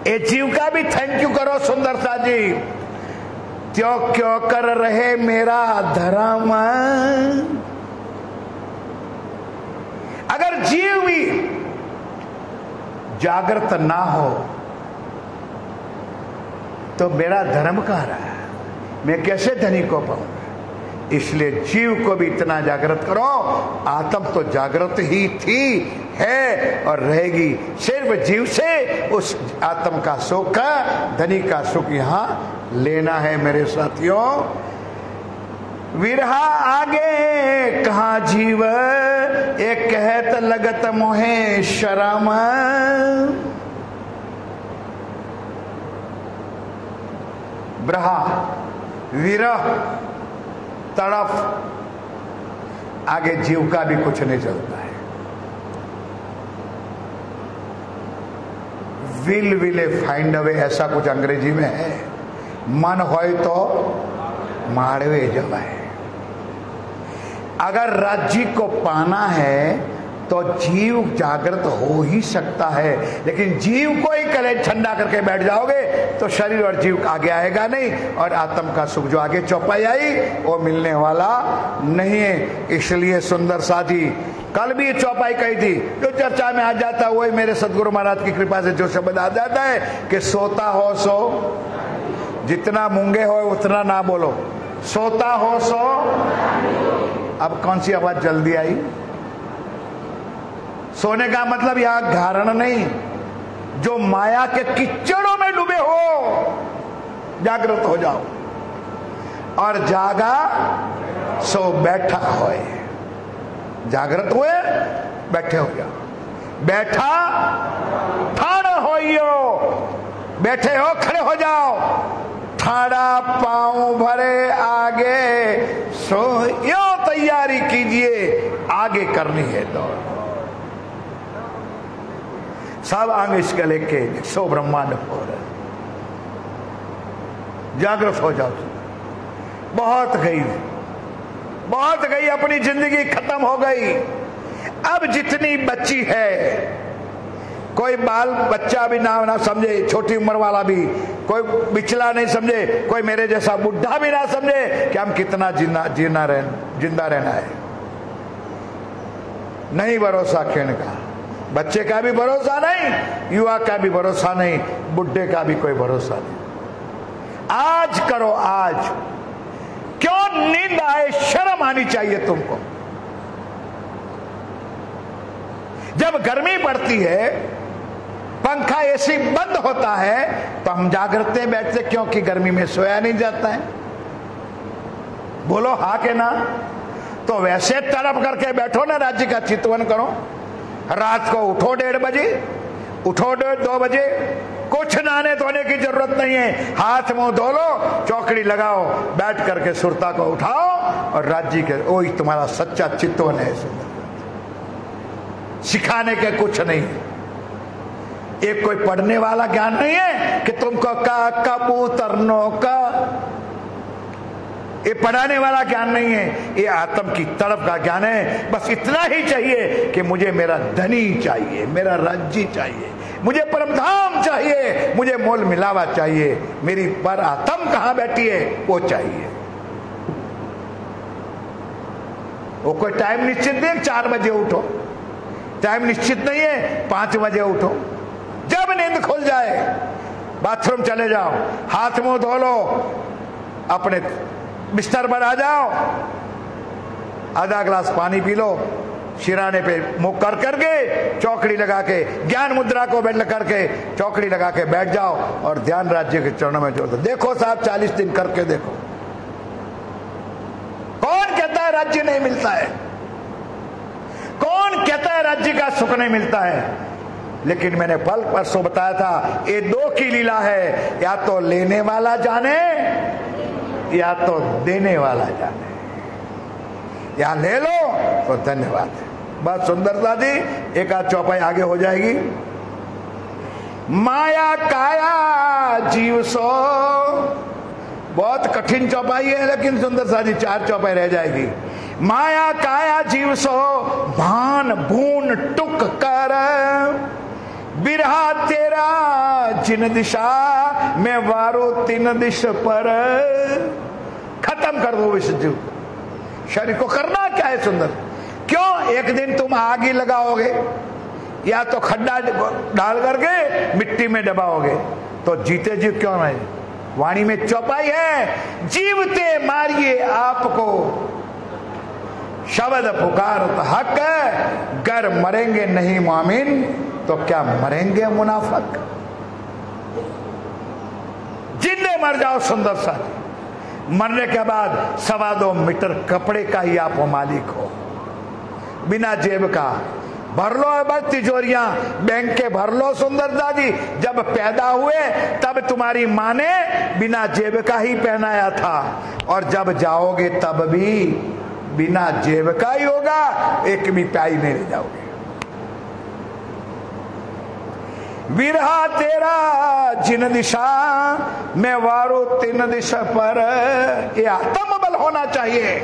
ये जीव का भी थैंक यू करो सुंदरता जी। त्यों क्यों कर रहे मेरा धर्म। अगर जीव भी जागृत ना हो तो मेरा धर्म कहाँ रहा, मैं कैसे धनी को पाऊंगा। इसलिए जीव को भी इतना जागृत करो। आत्म तो जागृत ही थी, है और रहेगी। सिर्फ जीव से उस आत्म का सुख, धनी का सुख यहां लेना है मेरे साथियों। विरहा आगे कहा जीव, एक कहत लगत मोहे शरम। ब्रहा, विरह, तड़फ, आगे जीव का भी कुछ नहीं चलता है। विल विले फाइंड अवे, ऐसा कुछ अंग्रेजी में है। मन होए तो माड़वे जवाए। अगर राज्य को पाना है तो जीव जागृत हो ही सकता है, लेकिन जीव को ही कलेज ठंडा करके बैठ जाओगे तो शरीर और जीव आगे आएगा नहीं, और आत्म का सुख जो आगे चौपाई आई वो मिलने वाला नहीं है। इसलिए सुंदर साथी, कल भी चौपाई कही थी, जो चर्चा में आ जाता है वही मेरे सदगुरु महाराज की कृपा से जो शब्द आ जाता है कि सोता हो सो, जितना मूंगे हो उतना ना बोलो, सोता हो सो। अब कौन सी आवाज जल्दी आई? सोने का मतलब यहां धारण नहीं, जो माया के कीचड़ों में डूबे हो जागृत हो जाओ, और जागा सो बैठा होए। जागृत हुए बैठे हो जाओ, बैठा ठाड़ होइयो, बैठे हो खड़े हो जाओ, ठाड़ा पांव भरे आगे सो यो तैयारी कीजिए, आगे करनी है दौड़। सब अंग इसके लेके सो ब्रह्मांड हो रहे, जागृत हो जाओ। बहुत गई, बहुत गई, अपनी जिंदगी खत्म हो गई। अब जितनी बच्ची है, कोई बाल बच्चा भी ना समझे, छोटी उम्र वाला भी, कोई बिचला नहीं समझे, कोई मेरे जैसा बुढ़ा भी ना समझे कि हम कितना जिंदा रहना है। नहीं भरोसा खेण का, बच्चे का भी भरोसा नहीं, युवा का भी भरोसा नहीं, बुढ़े का भी कोई भरोसा नहीं। आज करो, आज क्यों नींद आए, शर्म आनी चाहिए तुमको। जब गर्मी पड़ती है, पंखा एसी बंद होता है तो हम जागृत बैठते, क्योंकि गर्मी में सोया नहीं जाता है। बोलो हाँ के ना? तो वैसे तड़प करके बैठो ना, राज्य का चितवन करो। रात को उठो 1:30 बजे, उठो 2 बजे, कुछ नहाने धोने की जरूरत नहीं है, हाथ मुंह धो लो, चौकड़ी लगाओ, बैठ करके सुरता को उठाओ और राज्य के, वही तुम्हारा सच्चा चितवन है। सिखाने के कुछ नहीं, एक कोई पढ़ने वाला ज्ञान नहीं है कि तुमको का कबूतर नो का, ये पढ़ाने वाला ज्ञान नहीं है, ये आत्म की तड़प का ज्ञान है। बस इतना ही चाहिए कि मुझे मेरा धनी चाहिए, मेरा राज्य चाहिए, मुझे परमधाम चाहिए, मुझे मोल मिलावा चाहिए, मेरी पर आत्म कहां बैठी है वो चाहिए। वो कोई टाइम निश्चित नहीं, 4 बजे उठो, टाइम निश्चित नहीं है, 5 बजे उठो, जब नींद खुल जाए बाथरूम चले जाओ, हाथ मुंह धो लो, अपने बिस्तर पर आ जाओ, आधा ग्लास पानी पी लो, शिराने पे मुंह कर करके चौकड़ी लगा के, ज्ञान मुद्रा को बैठ करके चौकड़ी लगा के बैठ जाओ और ध्यान राज्य के चरणों में जोड़ दो। देखो साहब 40 दिन करके देखो, कौन कहता है राज्य नहीं मिलता है? कौन कहता है राज्य का सुख नहीं मिलता है? लेकिन मैंने कल परसों बताया था, ये 2 की लीला है, या तो लेने वाला जाने या तो देने वाला जाने। या ले लो तो धन्यवाद। बस सुंदरता जी, एक आध चौपाई आगे हो जाएगी। माया काया जीव सो, बहुत कठिन चौपाई है, लेकिन सुंदरता जी 4 चौपाई रह जाएगी। माया काया जीव सो भान भून टुक कर, बिरहा तेरा जिन दिशा मैं वारो तीन दिश पर। खत्म कर दो इस जीव शरीर को। करना क्या है सुंदर? क्यों? एक दिन तुम आग ही लगाओगे या तो खड्डा डाल करके मिट्टी में दबाओगे, तो जीते जी क्यों नहीं? वाणी में चौपाई है, जीवते मारिए आपको शब्द पुकारत हक, गर मरेंगे नहीं मोमिन तो क्या मरेंगे मुनाफिक। जिंदे मर जाओ सुंदर सा, मरने के बाद 2.25 मीटर कपड़े का ही आप मालिक हो, बिना जेब का। भर लो बस तिजोरियां, बैंक के भर लो सुंदरता जी। जब पैदा हुए तब तुम्हारी माँ ने बिना जेब का ही पहनाया था, और जब जाओगे तब भी बिना जेब का ही होगा, एक भी प्याई नहीं ले जाओगे। विरहा तेरा जिन दिशा मैं वारो तीन दिशा पर। ये आत्म बल होना चाहिए,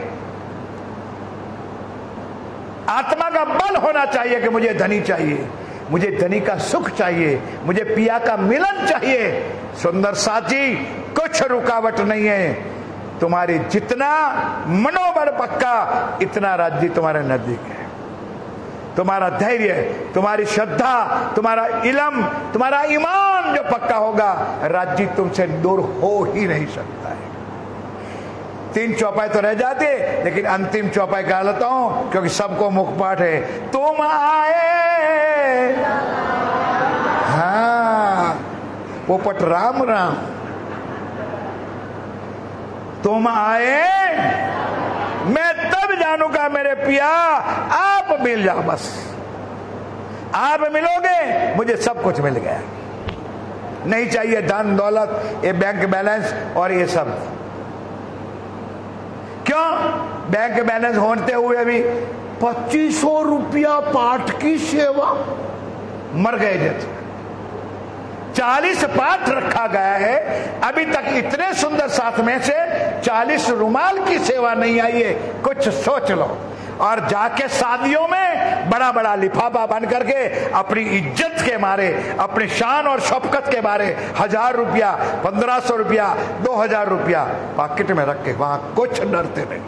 आत्मा का बल होना चाहिए कि मुझे धनी चाहिए, मुझे धनी का सुख चाहिए, मुझे पिया का मिलन चाहिए। सुंदर साथी, कुछ रुकावट नहीं है। तुम्हारी जितना मनोबल पक्का, इतना राज्य तुम्हारे नजदीक है। तुम्हारा धैर्य, तुम्हारी श्रद्धा, तुम्हारा इल्म, तुम्हारा ईमान जो पक्का होगा, राज्य तुमसे दूर हो ही नहीं सकता है। 3 चौपाई तो रह जाते, लेकिन अंतिम चौपाई कह लेता हूं क्योंकि सबको मुखपाठ है। तुम आए, हाँ पोपट राम राम, तुम आए मैं तब जानूंगा मेरे पिया, आप मिल जाओ। बस आप मिलोगे मुझे सब कुछ मिल गया, नहीं चाहिए धन दौलत, ये बैंक बैलेंस और ये सब। क्यों? बैंक बैलेंस होते हुए भी 2500 रुपया पाठ की सेवा, मर गए जैसे 40 पाठ रखा गया है, अभी तक इतने सुंदर साथ में से 40 रुमाल की सेवा नहीं आई है। कुछ सोच लो। और जाके शादियों में बड़ा बड़ा लिफाफा बन करके अपनी इज्जत के मारे, अपनी शान और शौकत के मारे 1000 रुपया, 1500 रुपया, 2000 रुपया पॉकेट में रख के वहां कुछ डरते नहीं।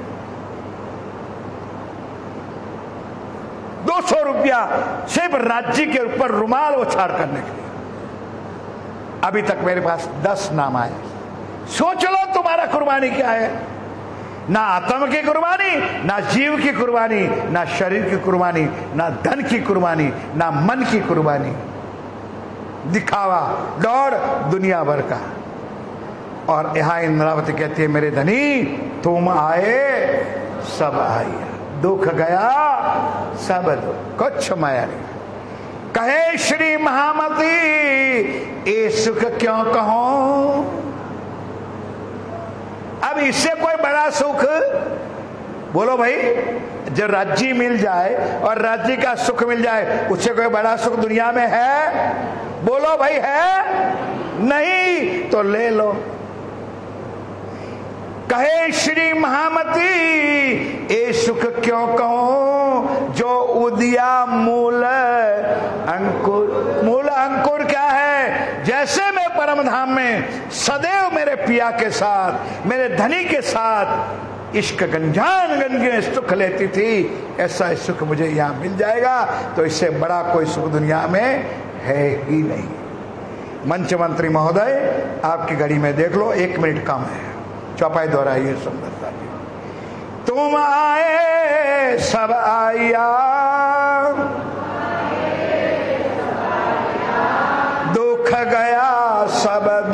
200 रुपया सिर्फ राज्य के ऊपर रुमाल उछाड़ करने के लिए। अभी तक मेरे पास 10 नाम आए। सोच लो तुम्हारा कुर्बानी क्या है। ना आत्मा की कुर्बानी, ना जीव की कुर्बानी, ना शरीर की कुर्बानी, ना धन की कुर्बानी, ना मन की कुर्बानी। दिखावा, दौड़ दुनिया भर का। और यहां इंद्रावती कहती है, मेरे धनी तुम आए सब आया, दुख गया सब दुख, कुछ माया नहीं। कहे श्री महामती ए सुख क्यों कहो। अब इससे कोई बड़ा सुख बोलो भाई, जब राज्य मिल जाए और राज्य का सुख मिल जाए, उससे कोई बड़ा सुख दुनिया में है? बोलो भाई, है? नहीं तो ले लो। कहे श्री महामती ए सुख क्यों कहो, जो उदिया मूल अंकुर। मूल अंकुर क्या है? जैसे मैं परम धाम में सदैव मेरे पिया के साथ, मेरे धनी के साथ इश्क गंजान गंगे सुख लेती थी, ऐसा सुख मुझे यहाँ मिल जाएगा तो इससे बड़ा कोई सुख दुनिया में है ही नहीं। मंच मंत्री महोदय, आपकी घड़ी में देख लो 1 मिनट कम है, चौपाई दोहराइए सुंदरता जी। तुम आए सब आया, दुख गया सब